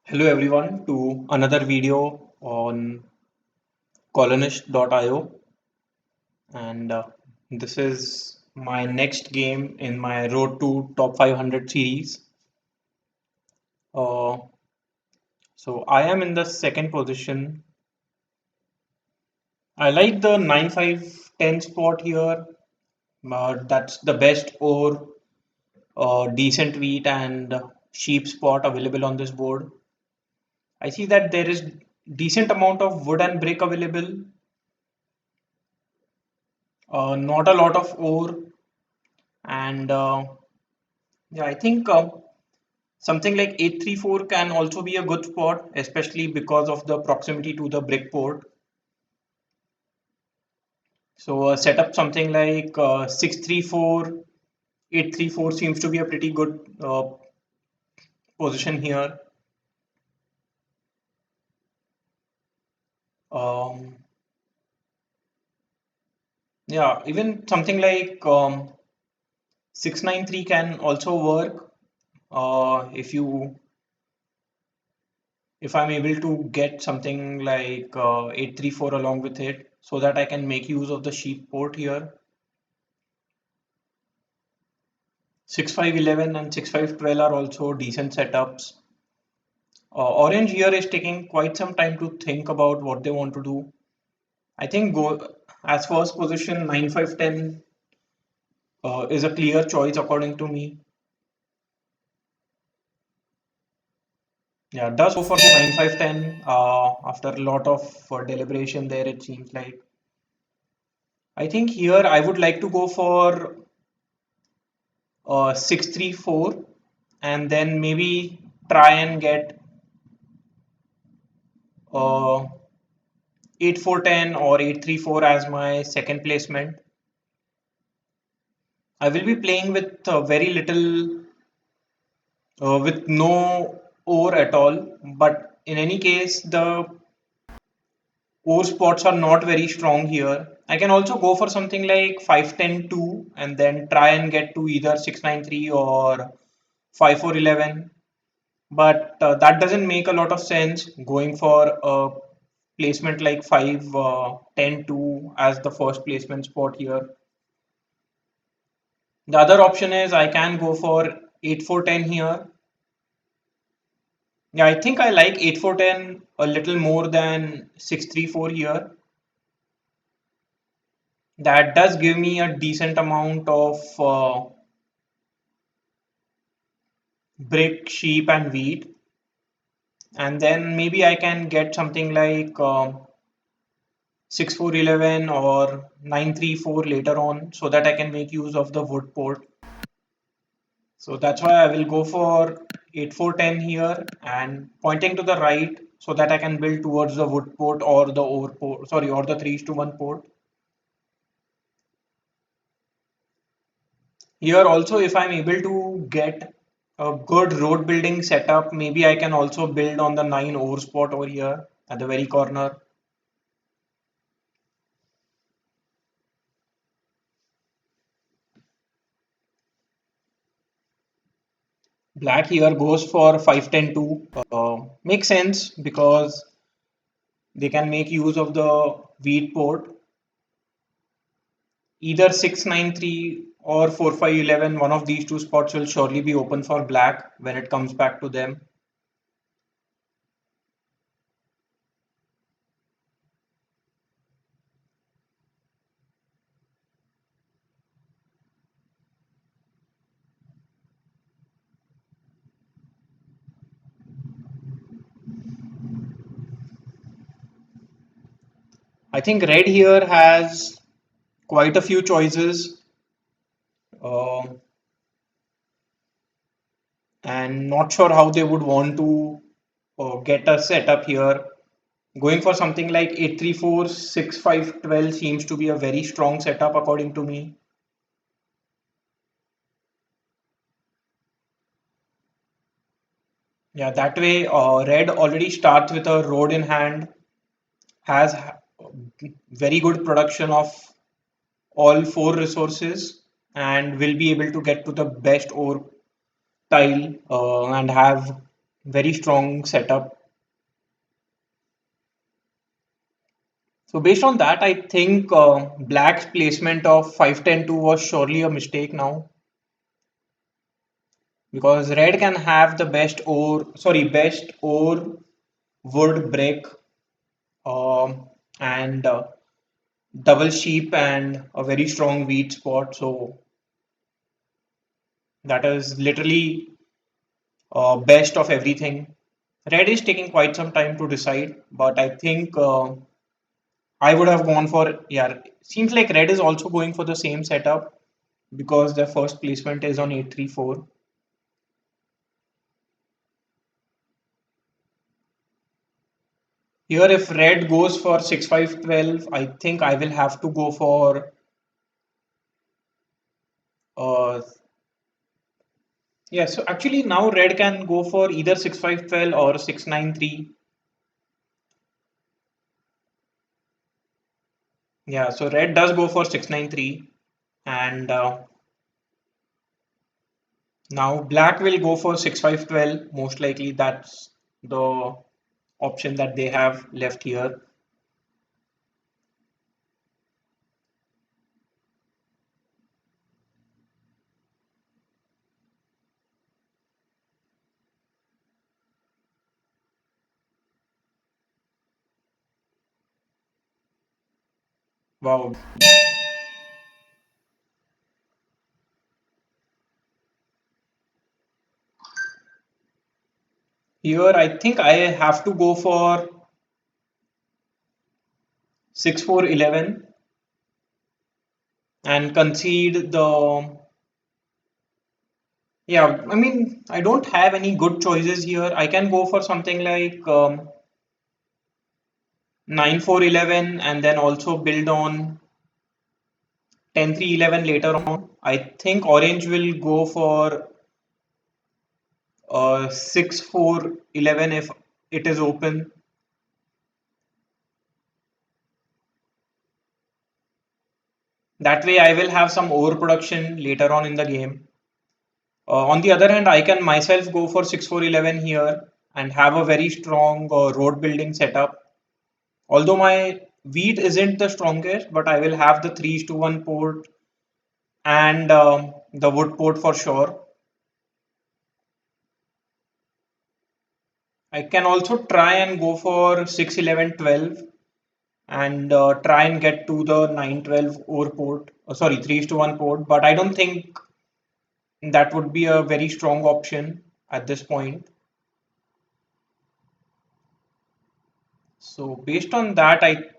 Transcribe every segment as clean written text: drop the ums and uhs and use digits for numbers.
Hello everyone to another video on colonist.io, and this is my next game in my Road to Top 500 series. Uh, so I am in the second position. I like the 9-5-10 spot here. That's the best or decent wheat and sheep spot available on this board. I see that there is decent amount of wood and brick available. Not a lot of ore, and yeah, I think something like 834 can also be a good spot, especially because of the proximity to the brick port. So set up something like 634, 834 seems to be a pretty good position here. Um, yeah, even something like 693 can also work if I'm able to get something like 834 along with it, so that I can make use of the sheep port here. 6511 and 6512 are also decent setups. Orange here is taking quite some time to think about what they want to do. I think go as first position 9510 is a clear choice according to me. Yeah, does go for the 9510 after a lot of deliberation there, it seems like. I think here I would like to go for 634 and then maybe try and get uh, 8410 or 834 as my second placement. I will be playing with very little, with no ore at all. But in any case, the ore spots are not very strong here. I can also go for something like 5102 and then try and get to either 693 or 5411. But that doesn't make a lot of sense going for a placement like 5102 as the first placement spot here. The other option is I can go for 8410 here. Yeah, I think I like 8410 a little more than 634 here. That does give me a decent amount of brick, sheep, and wheat. And then maybe I can get something like 6411 or 934 later on so that I can make use of the wood port. So that's why I will go for 8410 here and pointing to the right so that I can build towards the wood port or the ore port, sorry, or the 3:1 port. Here also, if I'm able to get a good road building setup, maybe I can also build on the 9 ore spot over here at the very corner. Black here goes for 5102. Makes sense because they can make use of the wheat port. Either 693 or 4511, one of these two spots will surely be open for black when it comes back to them. I think red here has quite a few choices, uh, and not sure how they would want to get a setup here. Going for something like 834, 6512 seems to be a very strong setup according to me. Yeah, that way red already starts with a road in hand, has very good production of all four resources, and will be able to get to the best ore tile and have very strong setup. So based on that, I think Black's placement of 5-10-2 was surely a mistake now, because Red can have the best ore, wood, brick, and double sheep and a very strong wheat spot. So that is literally best of everything. Red is taking quite some time to decide, but I think I would have gone for, yeah, seems like Red is also going for the same setup because their first placement is on 8-3-4. Here, if Red goes for 6-5-12, I think I will have to go for, uh, yeah, so actually now Red can go for either 6-5-12 or 6-9-3. Yeah, so Red does go for 6-9-3, and now Black will go for 6-5-12. Most likely that's the option that they have left here. Wow. Here I think I have to go for 6-4-11 and concede the, yeah, I mean, I don't have any good choices here. I can go for something like 9-4-11 and then also build on 10-3-11 later on. I think Orange will go for 6-4-11 if it is open. That way I will have some overproduction later on in the game. On the other hand, I can myself go for 6-4-11 here and have a very strong road building setup. Although my wheat isn't the strongest, but I will have the 3-1 port and the wood port for sure. I can also try and go for 6-11-12 and try and get to the 9-12 ore port. Sorry, 3-1 port, but I don't think that would be a very strong option at this point. So based on that, I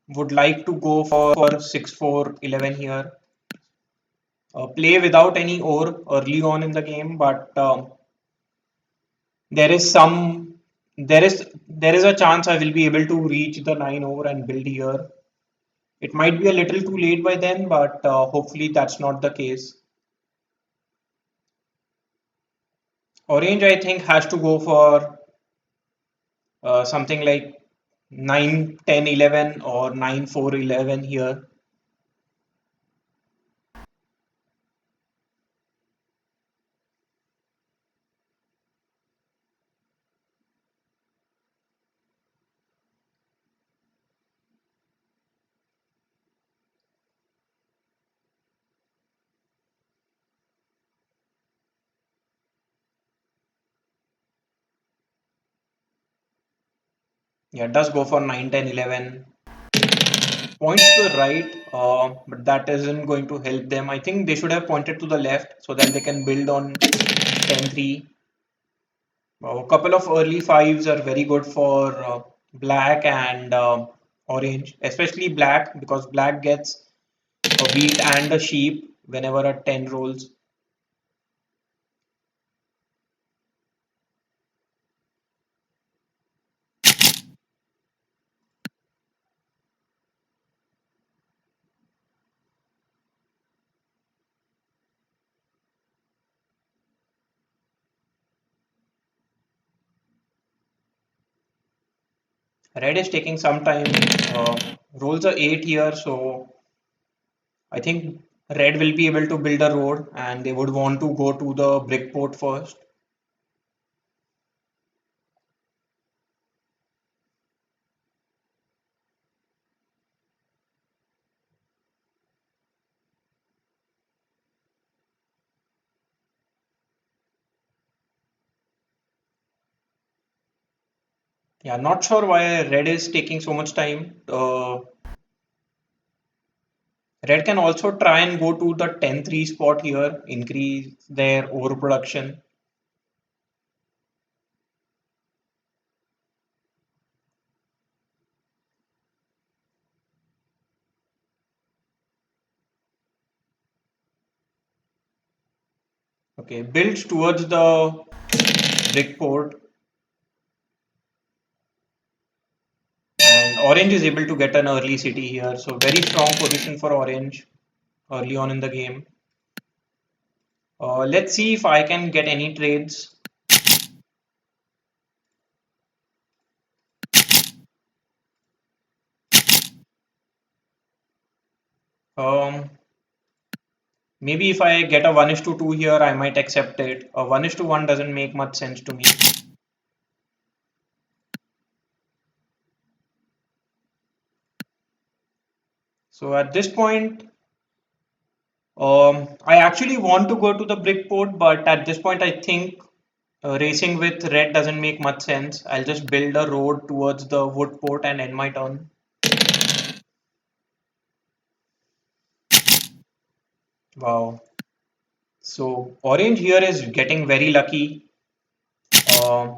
would like to go for 6-4-11 here. Play without any ore early on in the game, but there is some there is a chance I will be able to reach the 9 ore and build here. It might be a little too late by then, but hopefully that's not the case. Orange, I think, has to go for something like 9-10-11 or 9-4-11 here. Yeah, it does go for 9-10-11. Points to the right, but that isn't going to help them. I think they should have pointed to the left so that they can build on 10-3. A couple of early fives are very good for black and orange, especially black because black gets a wheat and a sheep whenever a 10 rolls. Red is taking some time. Rolls are 8 here, so I think red will be able to build a road and they would want to go to the brick port first. Yeah, not sure why red is taking so much time. Red can also try and go to the 10-3 spot here, increase their overproduction. Okay, builds towards the brick port, and orange is able to get an early city here. So very strong position for orange early on in the game. Let's see if I can get any trades. Um, Maybe if I get a 1:2 here, I might accept it. A 1:1 doesn't make much sense to me. So at this point, I actually want to go to the brick port, but at this point, I think racing with red doesn't make much sense. I'll just build a road towards the wood port and end my turn. Wow. So orange here is getting very lucky. Uh,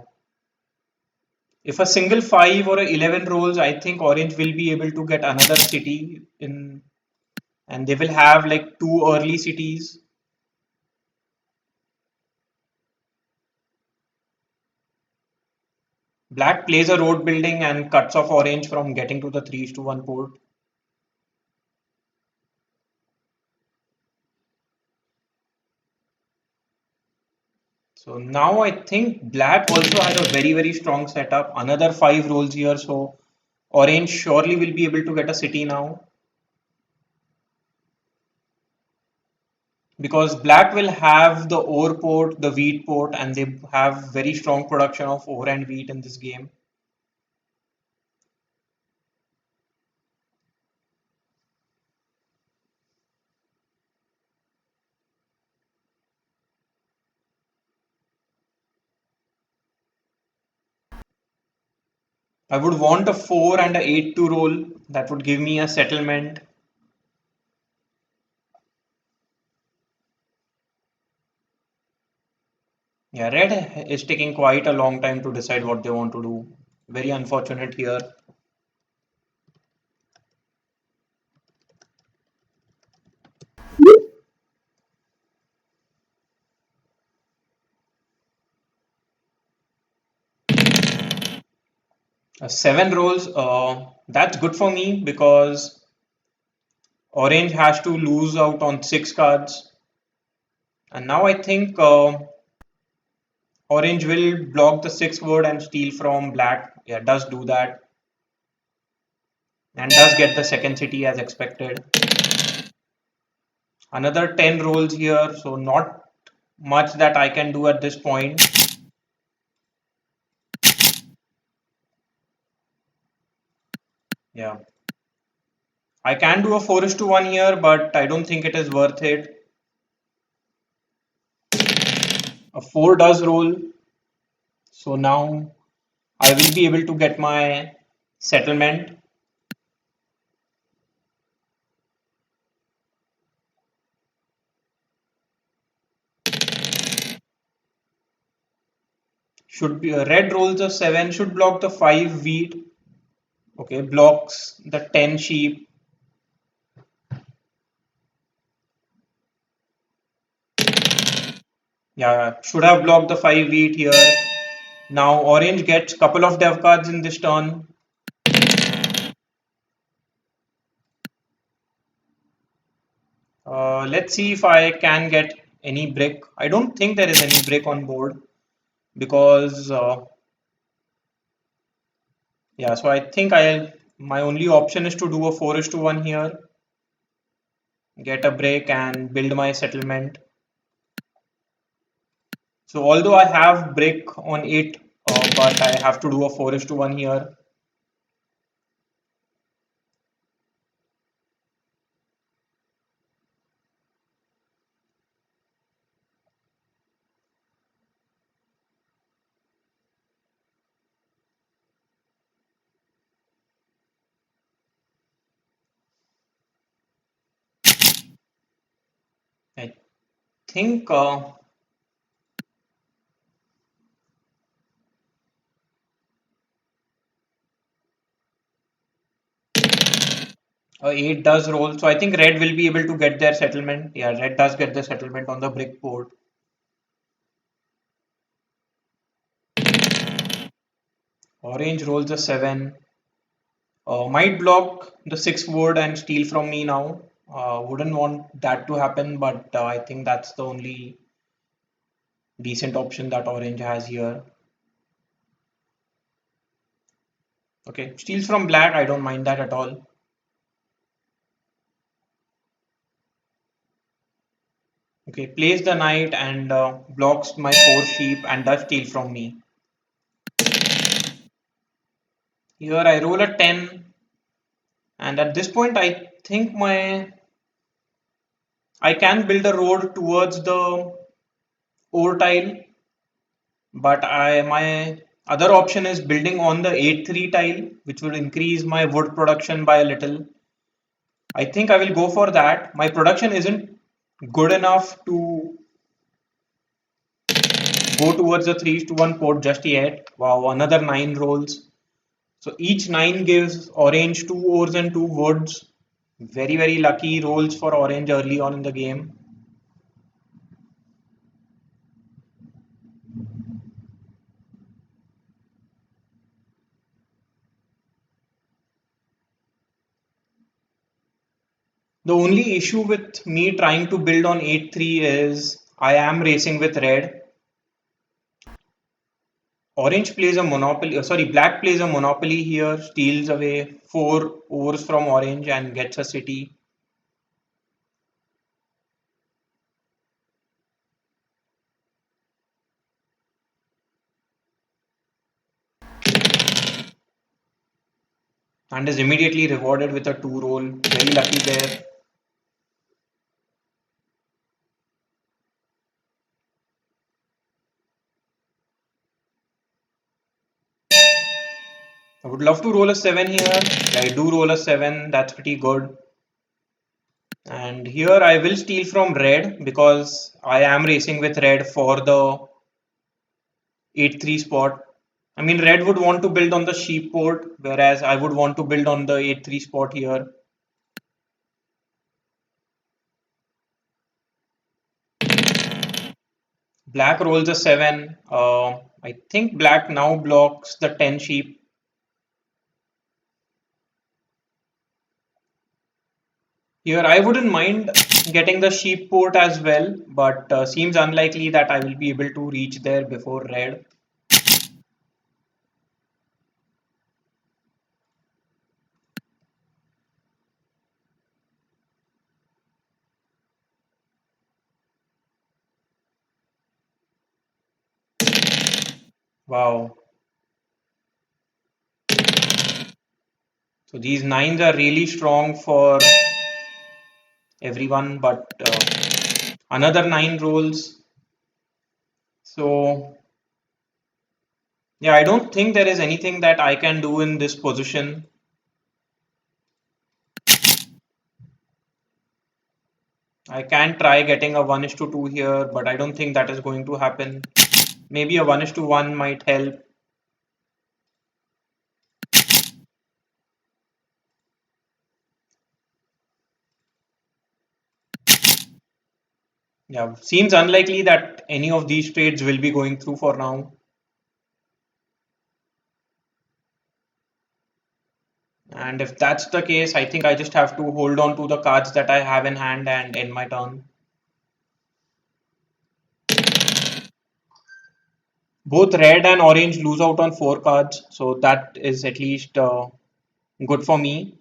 if a single 5 or a 11 rolls, I think orange will be able to get another city in, and they will have like two early cities. Black plays a road building and cuts off orange from getting to the 3:1 port. So now I think black also has a very strong setup. Another 5 rolls here, so orange surely will be able to get a city now. Because black will have the ore port, the wheat port, and they have very strong production of ore and wheat in this game. I would want a 4 and a 8 to roll. That would give me a settlement. Yeah, red is taking quite a long time to decide what they want to do. Very unfortunate here. Seven rolls, that's good for me because orange has to lose out on 6 cards. And now I think orange will block the 6th word and steal from black. Yeah, does do that. And does get the second city as expected. Another 10 rolls here, so not much that I can do at this point. Yeah. I can do a 4:1 here, but I don't think it is worth it. A 4 does roll, so now I will be able to get my settlement. Should be red rolls a 7, should block the 5 wheat. Okay, blocks the 10 sheep. Yeah, should have blocked the 5 wheat here. Now orange gets couple of dev cards in this turn. Let's see if I can get any brick. I don't think there is any brick on board because yeah, so I think my only option is to do a 4:1 here, get a brick and build my settlement. So although I have brick on it, but I have to do a 4:1 here. I think 8 does roll, so I think red will be able to get their settlement. Yeah, red does get the settlement on the brick board. Orange rolls a 7. Might block the 6 word and steal from me now. Wouldn't want that to happen, but I think that's the only decent option that orange has here. Okay, steals from black, I don't mind that at all. Okay, plays the knight and blocks my 4 sheep and does steal from me. Here I roll a 10, and at this point I think I can build a road towards the ore tile, but my other option is building on the 8-3 tile, which will increase my wood production by a little. I think I will go for that. My production isn't good enough to go towards the 3:1 port just yet. Wow, another 9 rolls. So each 9 gives orange 2 ores and 2 woods. Very, very lucky rolls for orange early on in the game. The only issue with me trying to build on 8-3 is I am racing with red. Orange plays a monopoly, sorry, black plays a monopoly here, steals away 4 ores from orange and gets a city. And is immediately rewarded with a 2 roll. Very lucky there. I would love to roll a 7 here. I do roll a 7. That's pretty good. And here I will steal from red because I am racing with red for the 8-3 spot. I mean, red would want to build on the sheep port, whereas I would want to build on the 8-3 spot here. Black rolls a 7. I think black now blocks the 10 sheep. Here I wouldn't mind getting the sheep port as well, but seems unlikely that I will be able to reach there before red. Wow. So these 9s are really strong for everyone, but another 9 rolls. So yeah, I don't think there is anything that I can do in this position. I can try getting a 1:2 here, but I don't think that is going to happen. Maybe a 1:1 might help. Yeah, seems unlikely that any of these trades will be going through for now. And if that's the case, I think I just have to hold on to the cards that I have in hand and end my turn. Both red and orange lose out on 4 cards, so that is at least good for me.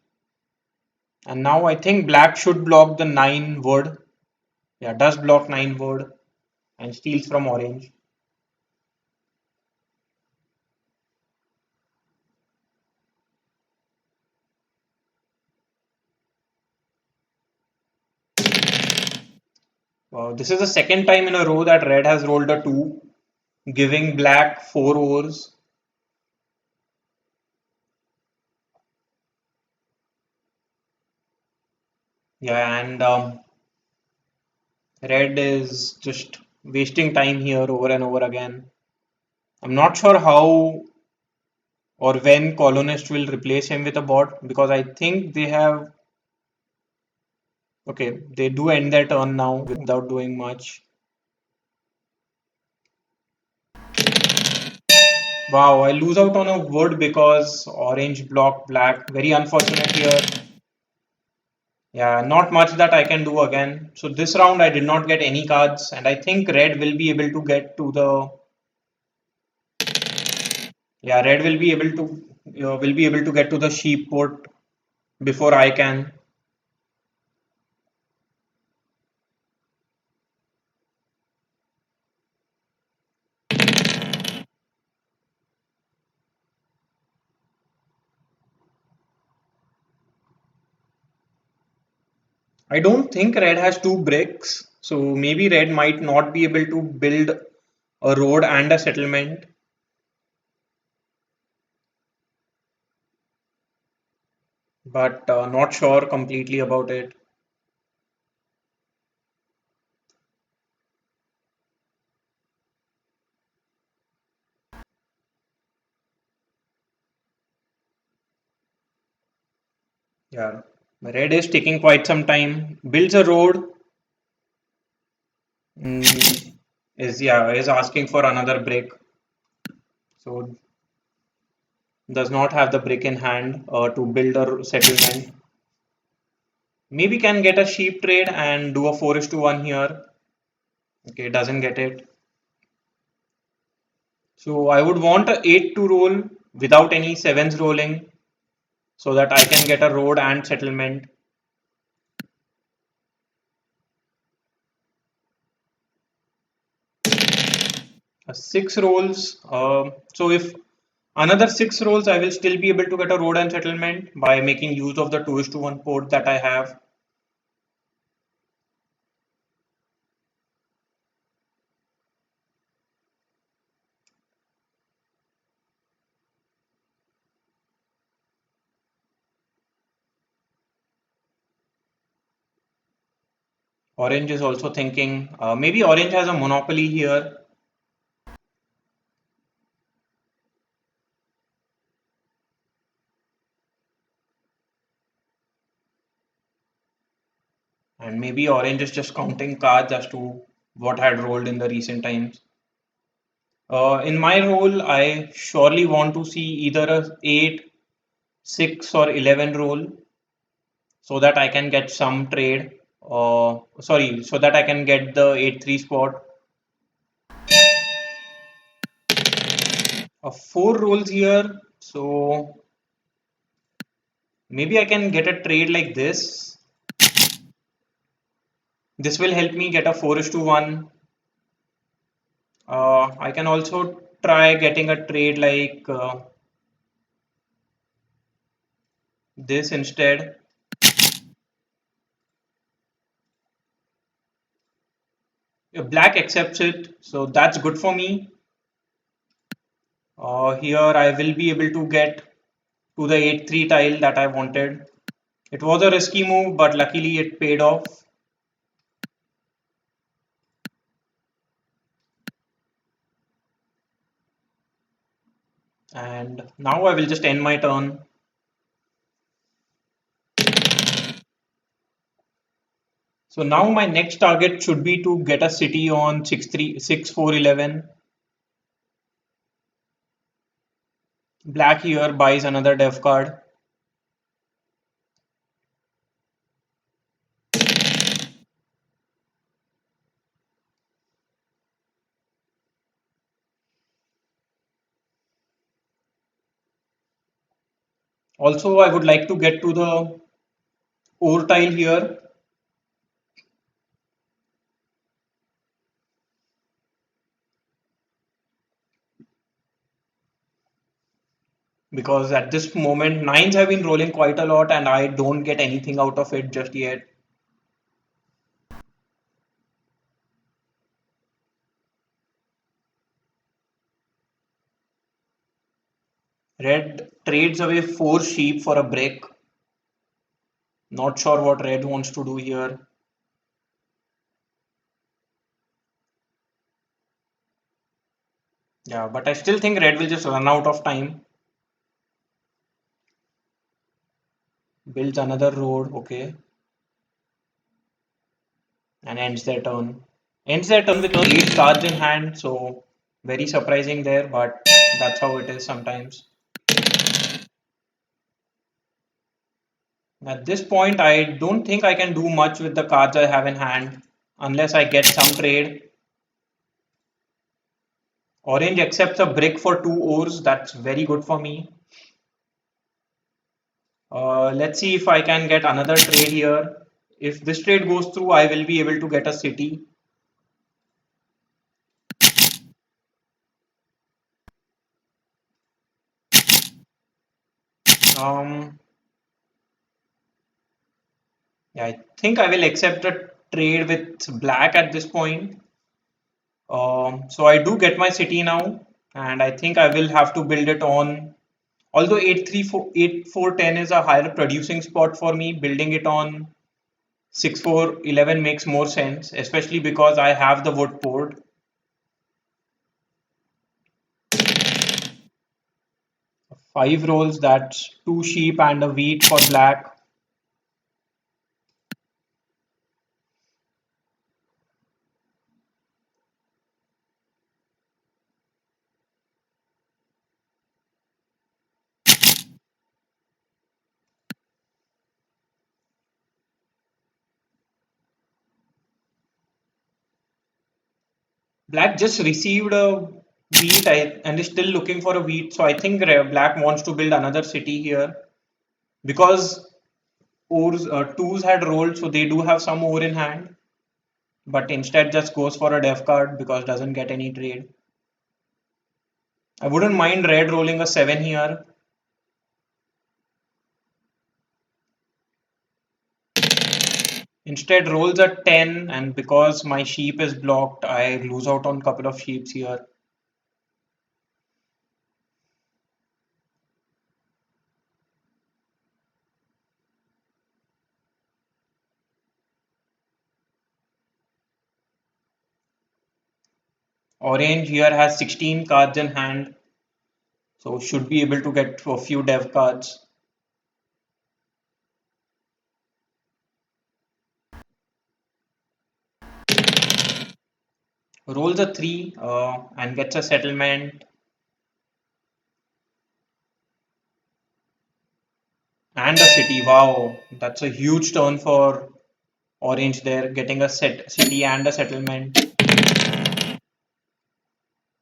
And now I think black should block the 9 wood. Yeah, does block 9 wood and steals from orange. This is the second time in a row that red has rolled a 2, giving black 4 ores. Yeah, and Red is just wasting time here over and over again. I'm not sure how or when colonist will replace him with a bot, because I think they have, okay, they do end their turn now without doing much. Wow, I lose out on a wood because orange block black. Very unfortunate here. Yeah, not much that I can do again. So this round I did not get any cards, and I think red will be able to get to the, yeah, red will be able to get to the sheep port before I can. I don't think red has two bricks, so maybe red might not be able to build a road and a settlement, but not sure completely about it. Yeah, red is taking quite some time. Builds a road, is asking for another brick, so does not have the brick in hand to build a settlement. Maybe can get a sheep trade and do a 4:1 here. Okay, doesn't get it. So I would want a 8 to roll without any sevens rolling so that I can get a road and settlement. Six rolls. So if another six rolls, I will still be able to get a road and settlement by making use of the 2:1 port that I have. Orange is also thinking maybe orange has a monopoly here, and maybe orange is just counting cards as to what had rolled in the recent times. In my role, I surely want to see either a 8, 6, or 11 roll so that I can get some trade. Sorry, so that I can get the 8-3 spot. Four rolls here, so maybe I can get a trade like this. This will help me get a 4:1. I can also try getting a trade like this instead. Black accepts it, so that's good for me. Here I will be able to get to the 8-3 tile that I wanted. It was a risky move, but luckily it paid off. And now I will just end my turn. So now my next target should be to get a city on 6-3, 6-4-11. Black here buys another dev card. Also, I would like to get to the ore tile here because at this moment nines have been rolling quite a lot and I don't get anything out of it just yet. Red trades away four sheep for a brick. Not sure what red wants to do here. Yeah, but I still think red will just run out of time. Builds another road, okay, and ends their turn. Ends their turn with 8 cards in hand, so very surprising there, but that's how it is sometimes. At this point, I don't think I can do much with the cards I have in hand unless I get some trade. Orange accepts a brick for 2 ores, that's very good for me. Let's see if I can get another trade here. If this trade goes through, I will be able to get a city. Um, yeah, I think I will accept a trade with black at this point. So I do get my city now, and I think I will have to build it on. Although 8-4-10 is a higher producing spot for me, building it on 6-4-11 makes more sense, especially because I have the wood poured. 5 rolls, that's 2 sheep and a wheat for black. Black just received a wheat and is still looking for a wheat, so I think black wants to build another city here because ores, twos had rolled, so they do have some ore in hand, but instead just goes for a dev card because doesn't get any trade. I wouldn't mind red rolling a 7 here. Instead rolls a 10, and because my sheep is blocked, I lose out on a couple of sheeps here. Orange here has 16 cards in hand, so should be able to get a few dev cards. Rolls a 3 and gets a settlement and a city. Wow, that's a huge turn for Orange there, getting a city and a settlement.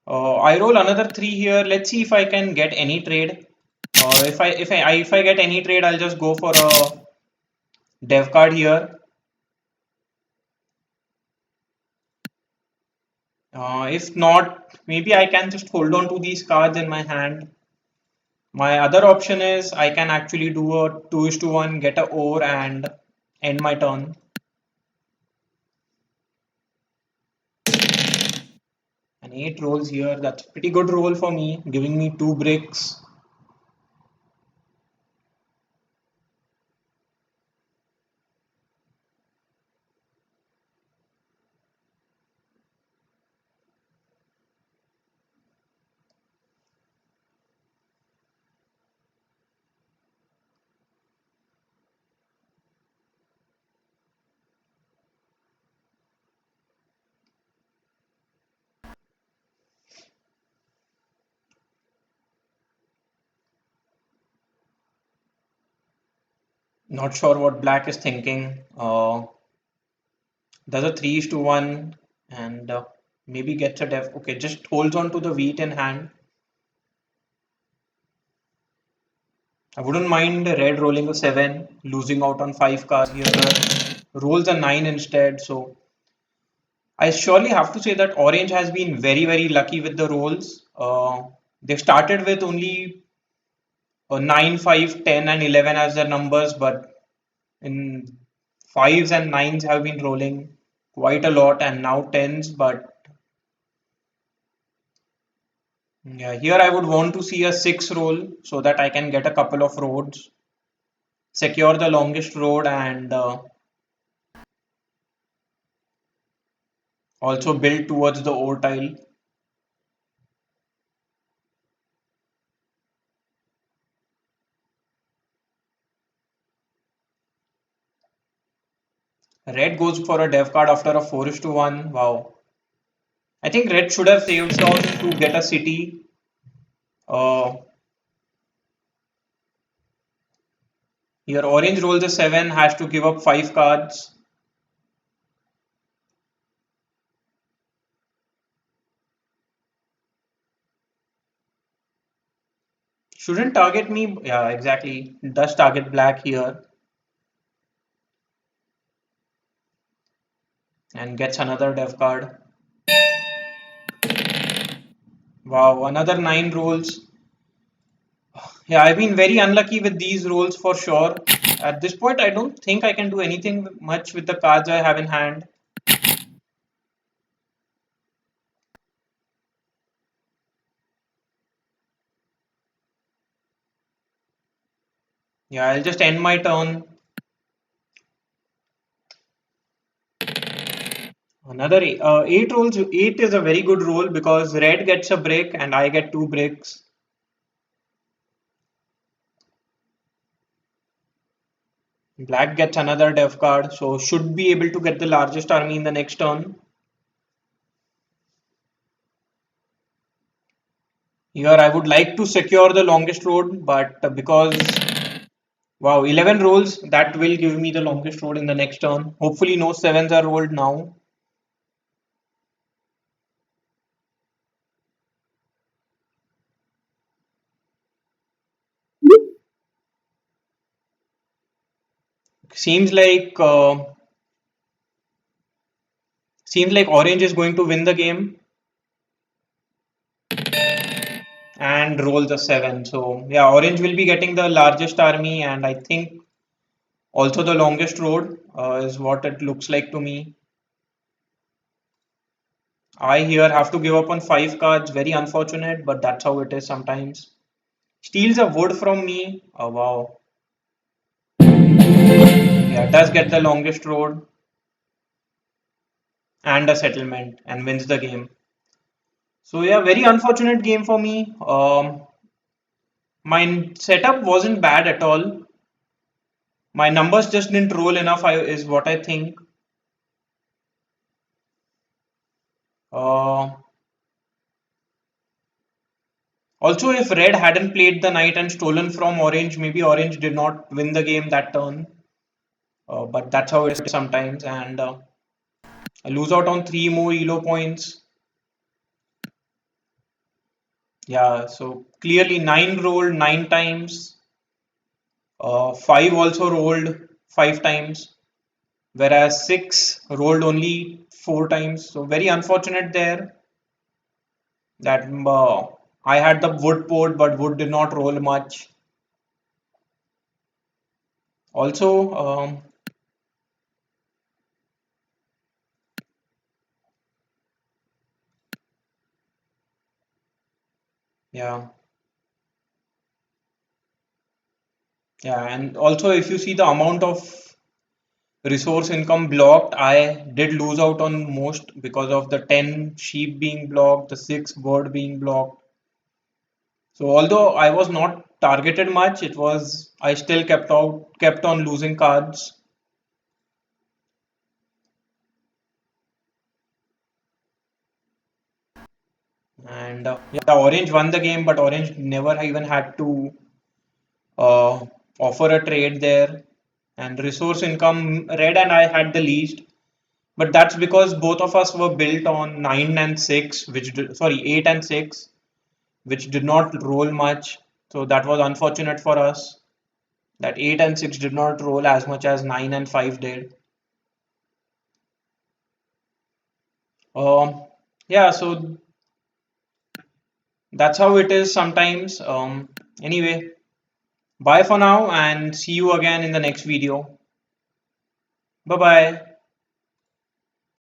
I roll another 3 here. Let's see if I can get any trade. If I get any trade, I'll just go for a dev card here. If not, maybe I can just hold on to these cards in my hand. My other option is I can actually do a 2:1, get a ore and end my turn. And 8 rolls here, that's a pretty good roll for me, giving me 2 bricks. Not sure what black is thinking. Does a 3:1 and maybe gets a def. Okay, just holds on to the wheat in hand. I wouldn't mind red rolling a 7, losing out on 5 cards here. Rolls a 9 instead. So I surely have to say that Orange has been very, very lucky with the rolls. They started with only 9, 5, 10, and 11 as their numbers, but in fives and nines have been rolling quite a lot, and now tens. But yeah, here I would want to see a 6 roll so that I can get a couple of roads, secure the longest road, and also build towards the ore tile. Red goes for a dev card after a 4:1. Wow. I think red should have saved down to get a city. Uh, Here orange rolls a 7, has to give up 5 cards. Shouldn't target me. Yeah, exactly. Does target black here and gets another dev card. Wow, another 9 rolls. Yeah, I've been very unlucky with these rolls for sure. At this point, I don't think I can do anything much with the cards I have in hand. Yeah, I'll just end my turn. Another 8 rolls. 8 is a very good roll because red gets a brick and I get 2 bricks. Black gets another dev card, so should be able to get the largest army in the next turn. Here I would like to secure the longest road, but because wow, 11 rolls, that will give me the longest road in the next turn. Hopefully no 7s are rolled now. Seems like orange is going to win the game and rolls a 7. So yeah, orange will be getting the largest army and I think also the longest road is what it looks like to me. I here have to give up on 5 cards. Very unfortunate, but that's how it is sometimes. Steals a wood from me. Oh wow. Yeah, does get the longest road and a settlement and wins the game. So yeah, very unfortunate game for me. My setup wasn't bad at all. My numbers just didn't roll enough, is what I think. Uh, Also, if red hadn't played the knight and stolen from orange, maybe orange did not win the game that turn. But that's how it is sometimes. And I lose out on 3 more elo points. Yeah, so clearly 9 rolled 9 times. 5 also rolled 5 times, whereas 6 rolled only 4 times. So very unfortunate there that I had the wood port, but wood did not roll much. Also, yeah, yeah, and also if you see the amount of resource income blocked, I did lose out on most because of the 10 sheep being blocked, the 6 bird being blocked. So although I was not targeted much, it was I still kept on losing cards. And yeah, orange won the game, but orange never even had to uh, offer a trade there. And resource income, red and I had the least, but that's because both of us were built on 9 and 6, sorry, 8 and 6, which did not roll much. So that was unfortunate for us. That 8 and 6 did not roll as much as 9 and 5 did. Um, yeah, so that's how it is sometimes. Anyway, bye for now and see you again in the next video. Bye bye.